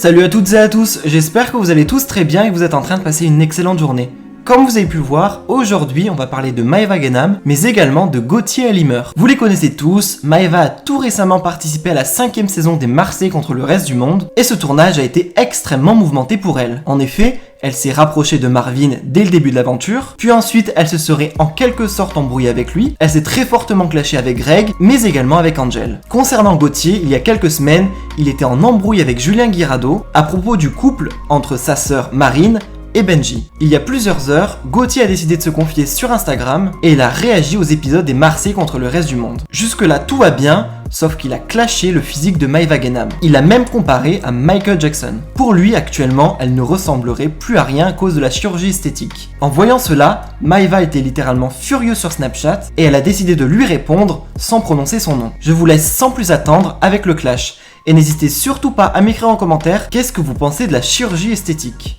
Salut à toutes et à tous, j'espère que vous allez tous très bien et que vous êtes en train de passer une excellente journée. Comme vous avez pu le voir, aujourd'hui on va parler de Maëva Guénam, mais également de Gauthier Alimer. Vous les connaissez tous, Maëva a tout récemment participé à la 5e saison des Marseillais contre le reste du monde, et ce tournage a été extrêmement mouvementé pour elle. En effet, elle s'est rapprochée de Marvin dès le début de l'aventure, puis ensuite elle se serait en quelque sorte embrouillée avec lui, elle s'est très fortement clashée avec Greg, mais également avec Angel. Concernant Gauthier, il y a quelques semaines, il était en embrouille avec Julien Guirado à propos du couple entre sa sœur Marine et Benji. Il y a plusieurs heures, Gauthier a décidé de se confier sur Instagram et il a réagi aux épisodes des Marseillais contre le reste du monde. Jusque là tout va bien, sauf qu'il a clashé le physique de Maëva Guénam. Il a même comparé à Michael Jackson. Pour lui, actuellement, elle ne ressemblerait plus à rien à cause de la chirurgie esthétique. En voyant cela, Maëva était littéralement furieuse sur Snapchat et elle a décidé de lui répondre sans prononcer son nom. Je vous laisse sans plus attendre avec le clash. Et n'hésitez surtout pas à m'écrire en commentaire qu'est-ce que vous pensez de la chirurgie esthétique.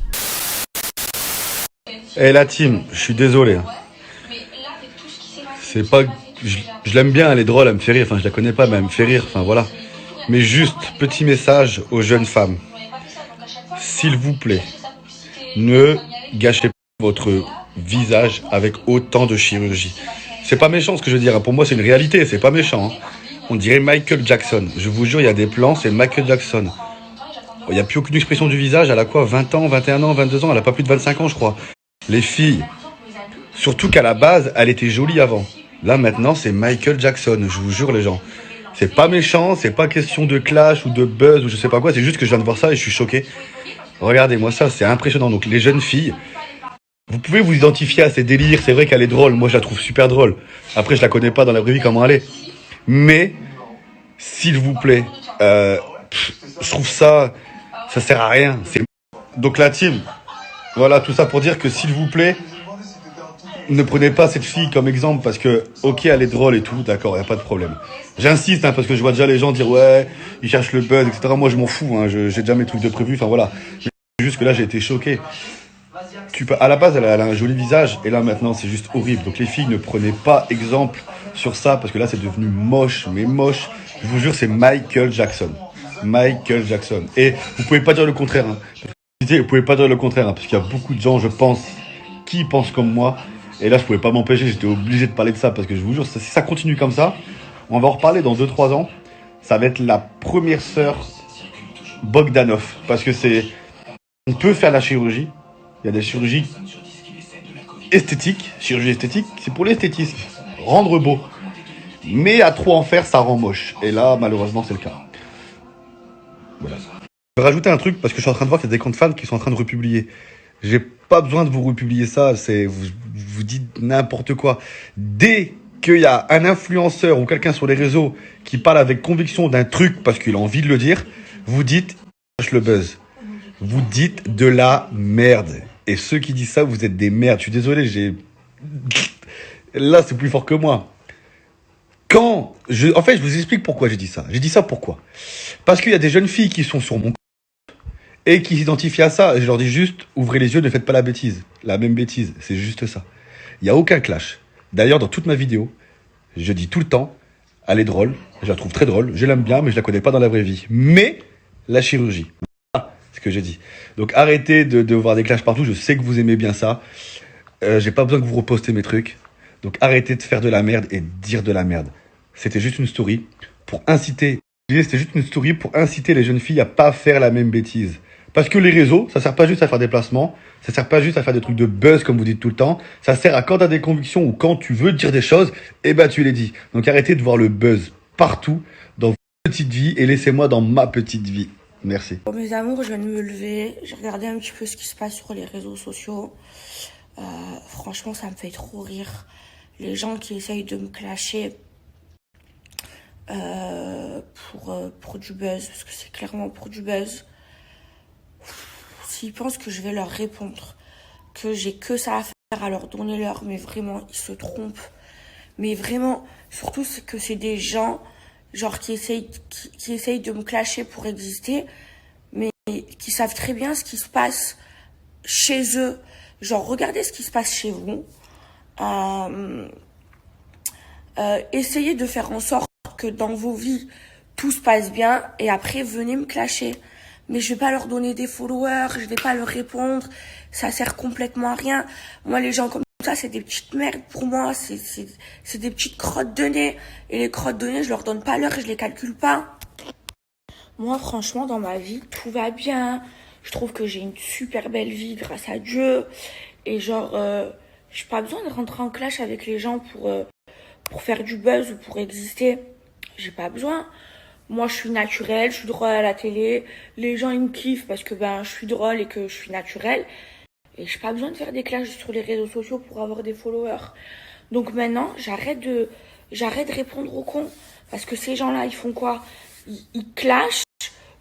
Eh la team, je suis désolé. C'est pas... Je l'aime bien, elle est drôle, elle me fait rire. Enfin, je la connais pas, mais elle me fait rire. Enfin, voilà. Mais juste, petit message aux jeunes femmes. S'il vous plaît, ne gâchez pas votre visage avec autant de chirurgie. C'est pas méchant ce que je veux dire. Pour moi, c'est une réalité. C'est pas méchant. On dirait Michael Jackson. Je vous jure, il y a des plans, c'est Michael Jackson. Il n'y a plus aucune expression du visage. Elle a quoi, 20 ans, 21 ans, 22 ans? Elle a pas plus de 25 ans, je crois. Les filles, surtout qu'à la base, elle était jolie avant. Là, maintenant, c'est Michael Jackson, je vous jure, les gens. C'est pas méchant, c'est pas question de clash ou de buzz ou je sais pas quoi, c'est juste que je viens de voir ça et je suis choqué. Regardez-moi ça, c'est impressionnant. Donc, les jeunes filles, vous pouvez vous identifier à ces délires, c'est vrai qu'elle est drôle, moi je la trouve super drôle. Après, je la connais pas dans la vraie vie comment elle est. Mais, s'il vous plaît, je trouve ça sert à rien. Donc, la team... Voilà, tout ça pour dire que s'il vous plaît, ne prenez pas cette fille comme exemple parce que, ok, elle est drôle et tout, d'accord, il n'y a pas de problème. J'insiste, parce que je vois déjà les gens dire, ouais, ils cherchent le buzz, etc. Moi, je m'en fous, j'ai déjà mes trucs de prévu, enfin voilà. C'est juste que là, j'ai été choqué. À la base, elle a un joli visage, et là, maintenant, c'est juste horrible. Donc, les filles, ne prenez pas exemple sur ça, parce que là, c'est devenu moche, mais moche. Je vous jure, c'est Michael Jackson. Michael Jackson. Et vous pouvez pas dire le contraire, Vous pouvez pas dire le contraire, parce qu'il y a beaucoup de gens, je pense, qui pensent comme moi. Et là, je pouvais pas m'empêcher, j'étais obligé de parler de ça, parce que je vous jure, si ça continue comme ça, on va en reparler dans 2-3 ans. Ça va être la première sœur Bogdanov, parce que on peut faire la chirurgie. Il y a des chirurgies esthétiques, c'est pour l'esthétisme, rendre beau. Mais à trop en faire, ça rend moche. Et là, malheureusement, c'est le cas. Voilà. Je vais rajouter un truc parce que je suis en train de voir qu'il y a des comptes fans qui sont en train de republier. J'ai pas besoin de vous republier ça, vous dites n'importe quoi. Dès qu'il y a un influenceur ou quelqu'un sur les réseaux qui parle avec conviction d'un truc parce qu'il a envie de le dire, vous dites le buzz. Vous dites de la merde. Et ceux qui disent ça, vous êtes des merdes. Je suis désolé, là, c'est plus fort que moi. En fait, je vous explique pourquoi j'ai dit ça. J'ai dit ça pourquoi? Parce qu'il y a des jeunes filles qui sont sur mon et qui s'identifient à ça. Et je leur dis juste, ouvrez les yeux, ne faites pas la bêtise. La même bêtise, c'est juste ça. Il n'y a aucun clash. D'ailleurs, dans toute ma vidéo, je dis tout le temps, elle est drôle, je la trouve très drôle, je l'aime bien, mais je la connais pas dans la vraie vie. Mais, la chirurgie. Voilà ce que j'ai dit. Donc arrêtez de voir des clashs partout, je sais que vous aimez bien ça. J'ai pas besoin que vous repostez mes trucs. Donc arrêtez de faire de la merde et de dire de la merde. C'était juste une story pour inciter... C'était juste une story pour inciter les jeunes filles à pas faire la même bêtise. Parce que les réseaux, ça sert pas juste à faire des placements, ça sert pas juste à faire des trucs de buzz comme vous dites tout le temps, ça sert à quand t'as des convictions ou quand tu veux dire des choses, eh ben tu les dis. Donc arrêtez de voir le buzz partout dans votre petite vie et laissez-moi dans ma petite vie. Merci. Bon, mes amours, je viens de me lever, j'ai regardé un petit peu ce qui se passe sur les réseaux sociaux. Franchement, ça me fait trop rire. Les gens qui essayent de me clasher pour du buzz, parce que c'est clairement pour du buzz. S'ils pensent que je vais leur répondre, que j'ai que ça à faire à leur donner l'heure, mais vraiment, ils se trompent. Mais vraiment, surtout que c'est des gens genre qui essayent de me clasher pour exister, mais qui savent très bien ce qui se passe chez eux. Genre, regardez ce qui se passe chez vous. Essayez de faire en sorte que dans vos vies, tout se passe bien et après, venez me clasher. mais je vais pas leur donner des followers, je vais pas leur répondre, ça sert complètement à rien. Moi, les gens comme ça, c'est des petites merdes pour moi, c'est des petites crottes de nez. Et les crottes de nez, je leur donne pas l'heure, je les calcule pas. Moi, franchement, dans ma vie, tout va bien. Je trouve que j'ai une super belle vie grâce à Dieu. Et genre, j'ai pas besoin de rentrer en clash avec les gens pour faire du buzz ou pour exister. J'ai pas besoin. Moi, je suis naturelle, je suis drôle à la télé. Les gens, ils me kiffent parce que je suis drôle et que je suis naturelle. Et j'ai pas besoin de faire des clashs sur les réseaux sociaux pour avoir des followers. Donc maintenant, j'arrête de répondre aux cons. Parce que ces gens-là, ils font quoi? Ils clashent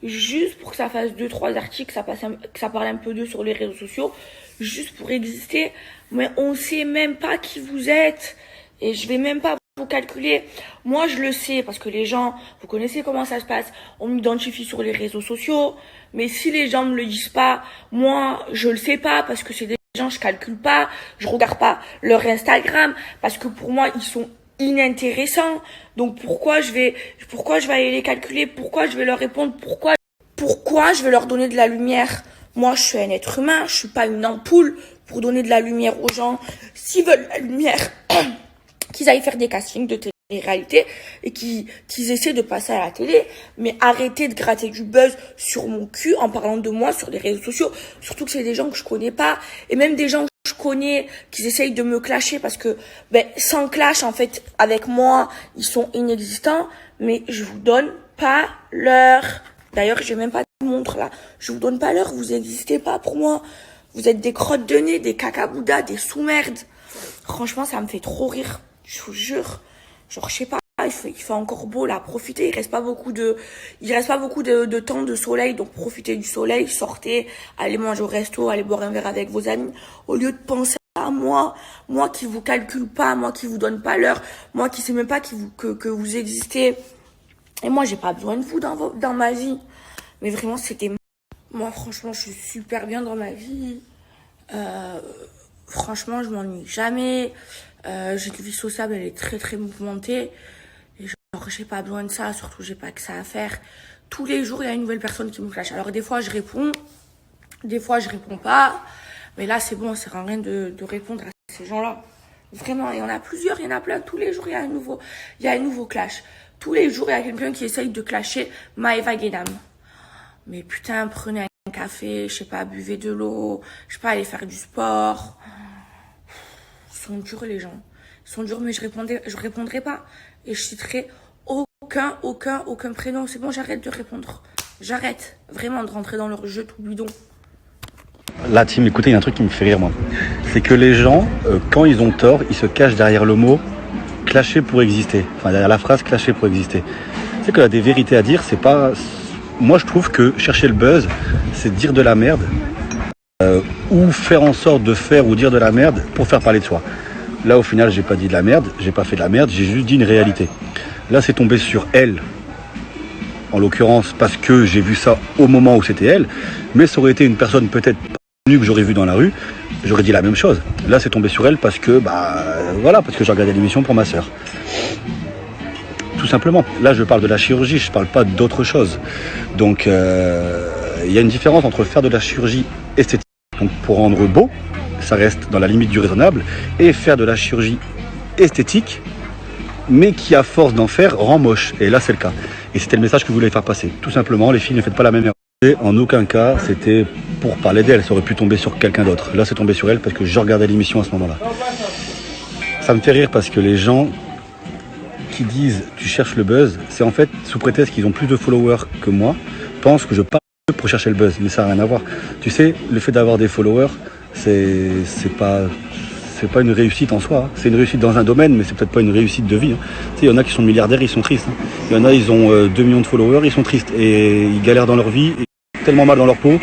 juste pour que ça fasse 2-3 articles, que ça parle un peu d'eux sur les réseaux sociaux, juste pour exister. Mais on sait même pas qui vous êtes. Et je vais même pas vous calculer. Moi, je le sais parce que les gens, vous connaissez comment ça se passe. On m'identifie sur les réseaux sociaux. Mais si les gens me le disent pas, moi, je le sais pas parce que c'est des gens, je calcule pas, je regarde pas leur Instagram parce que pour moi, ils sont inintéressants. Donc pourquoi je vais aller les calculer? Pourquoi je vais leur répondre? Pourquoi je vais leur donner de la lumière? Moi, je suis un être humain, je suis pas une ampoule pour donner de la lumière aux gens. S'ils veulent la lumière, qu'ils aillent faire des castings de télé-réalité et qu'ils essaient de passer à la télé, mais arrêtez de gratter du buzz sur mon cul en parlant de moi sur les réseaux sociaux. Surtout que c'est des gens que je connais pas et même des gens que je connais qui essayent de me clasher parce que sans clash en fait avec moi ils sont inexistants, mais je vous donne pas l'heure. D'ailleurs, j'ai même pas de montre là. Je vous donne pas l'heure, vous existez pas pour moi. Vous êtes des crottes de nez, des cacaboudas, des sous-merdes. Franchement, ça me fait trop rire. Je vous jure. Genre, je sais pas, il fait encore beau là, profitez. Il reste pas beaucoup de temps de soleil, donc profitez du soleil, sortez, allez manger au resto, allez boire un verre avec vos amis. Au lieu de penser à moi qui vous calcule pas, moi qui vous donne pas l'heure, moi qui sais même pas que vous existez. Et moi, j'ai pas besoin de vous dans ma vie. Mais vraiment, moi, franchement, je suis super bien dans ma vie. Franchement, je m'ennuie jamais. J'ai une vie sociable, elle est très très mouvementée. Et genre, j'ai pas besoin de ça, surtout j'ai pas que ça à faire. Tous les jours, il y a une nouvelle personne qui me clash. Alors des fois, je réponds, des fois, je réponds pas. Mais là, c'est bon, ça sert à rien de répondre à ces gens-là. Vraiment, il y en a plusieurs, il y en a plein. Tous les jours, il y a un nouveau clash. Tous les jours, il y a quelqu'un qui essaye de clasher Maeva Guénam. Mais putain, prenez un café, je sais pas, buvez de l'eau, je sais pas, allez faire du sport. Ils sont durs, les gens. Ils sont durs, mais je répondrai pas. Et je citerai aucun prénom. C'est bon, j'arrête de répondre. J'arrête vraiment de rentrer dans leur jeu tout bidon. La team, écoutez, il y a un truc qui me fait rire, moi. C'est que les gens, quand ils ont tort, ils se cachent derrière le mot clasher pour exister. Enfin, derrière la phrase clasher pour exister. C'est qu'il y a des vérités à dire, c'est pas... Moi, je trouve que chercher le buzz, c'est dire de la merde. Ou faire en sorte de faire ou dire de la merde pour faire parler de soi. Là, au final, j'ai pas dit de la merde, j'ai pas fait de la merde, j'ai juste dit une réalité. Là, c'est tombé sur elle, en l'occurrence, parce que j'ai vu ça au moment où c'était elle, mais ça aurait été une personne peut-être connue que j'aurais vue dans la rue, j'aurais dit la même chose. Là, c'est tombé sur elle parce que, parce que j'ai regardé l'émission pour ma sœur. Tout simplement. Là, je parle de la chirurgie, je parle pas d'autre chose. Donc, il y a une différence entre faire de la chirurgie esthétique, donc pour rendre beau, ça reste dans la limite du raisonnable, et faire de la chirurgie esthétique, mais qui à force d'en faire rend moche. Et là c'est le cas. Et c'était le message que je voulais faire passer. Tout simplement, les filles, ne faites pas la même erreur. Et en aucun cas c'était pour parler d'elle, ça aurait pu tomber sur quelqu'un d'autre. Là c'est tombé sur elle parce que je regardais l'émission à ce moment-là. Ça me fait rire parce que les gens qui disent tu cherches le buzz, c'est en fait sous prétexte qu'ils ont plus de followers que moi, pensent que je parle pour chercher le buzz, mais ça n'a rien à voir. Tu sais, le fait d'avoir des followers, c'est pas une réussite en soi. C'est une réussite dans un domaine, mais c'est peut-être pas une réussite de vie. Tu sais, il y en a qui sont milliardaires, ils sont tristes. Il y en a, ils ont 2 millions de followers, ils sont tristes. Et ils galèrent dans leur vie, et tellement mal dans leur peau,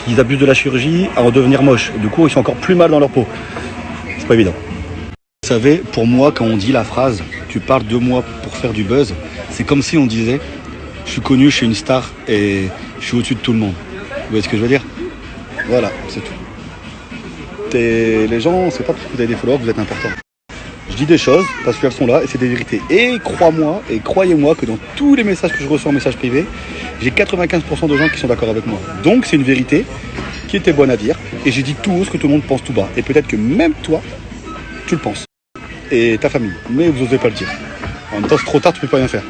qu'ils abusent de la chirurgie à en devenir moches. Du coup, ils sont encore plus mal dans leur peau. C'est pas évident. Vous savez, pour moi, quand on dit la phrase « tu parles de moi pour faire du buzz », c'est comme si on disait « je suis connu, je suis une star et je suis au-dessus de tout le monde ». Vous voyez ce que je veux dire? Voilà, c'est tout. Les gens, c'est pas parce que vous avez des followers que vous êtes important. Je dis des choses parce qu'elles sont là et c'est des vérités. Et crois-moi et croyez-moi que dans tous les messages que je reçois en message privé, j'ai 95% de gens qui sont d'accord avec moi. Donc c'est une vérité qui était bonne à dire. Et j'ai dit tout haut ce que tout le monde pense tout bas. Et peut-être que même toi, tu le penses. Et ta famille. Mais vous n'osez pas le dire. En même temps, c'est trop tard, tu peux pas rien faire.